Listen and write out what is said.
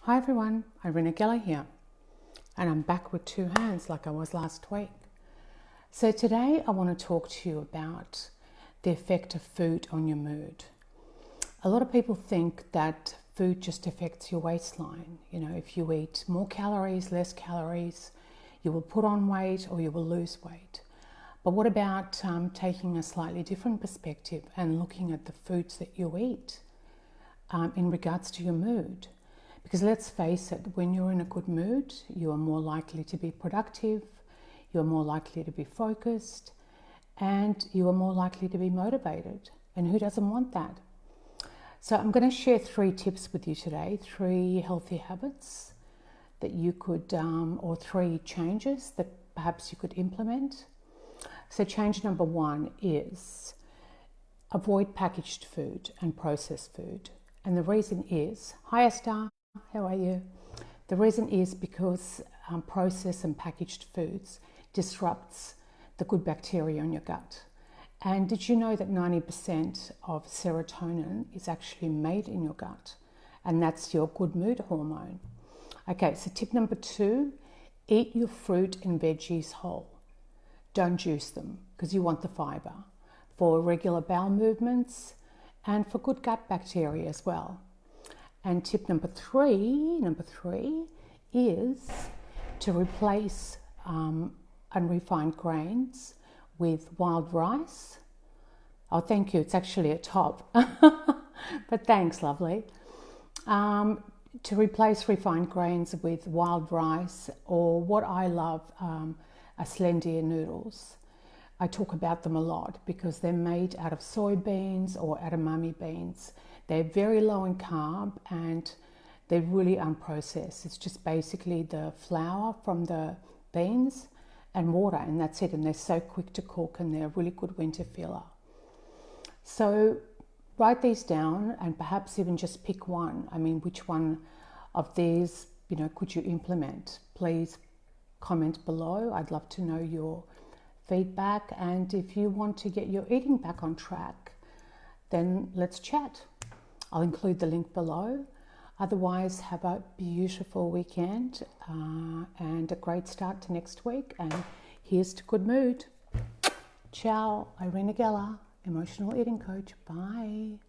Hi everyone, Irena Geller here, and I'm back with two hands like I was last week. So today I want to talk to you about the effect of food on your mood. A lot of people think that food just affects your waistline. You know, if you eat more calories, less calories, you will put on weight or you will lose weight. But what about taking a slightly different perspective and looking at the foods that you eat in regards to your mood? Because let's face it, when you're in a good mood, you are more likely to be productive, you're more likely to be focused, and you are more likely to be motivated. And who doesn't want that? So I'm going to share 3 tips with you today, 3 healthy habits that you could, or 3 changes that perhaps you could implement. So change number 1 is avoid packaged food and processed food. And the reason is, hi Esther, how are you? The reason is because processed and packaged foods disrupts the good bacteria in your gut. And did you know that 90% of serotonin is actually made in your gut? And that's your good mood hormone. Okay, so tip number 2, eat your fruit and veggies whole. Don't juice them because you want the fiber for regular bowel movements and for good gut bacteria as well. And tip number three is to replace unrefined grains with wild rice. Oh, thank you. It's actually at top. But thanks, lovely. To replace refined grains with wild rice, or what I love, are Slendia noodles. I talk about them a lot because they're made out of soybeans or edamame beans. They're very low in carb and they're really unprocessed. It's just basically the flour from the beans and water, and that's it. And they're so quick to cook and they're a really good winter filler. So write these down and perhaps even just pick one. I mean, which one of these, could you implement? Please comment below. I'd love to know your feedback. And if you want to get your eating back on track, then let's chat. I'll include the link below. Otherwise, have a beautiful weekend and a great start to next week. And here's to good mood. Ciao, Irena Geller, emotional eating coach. Bye.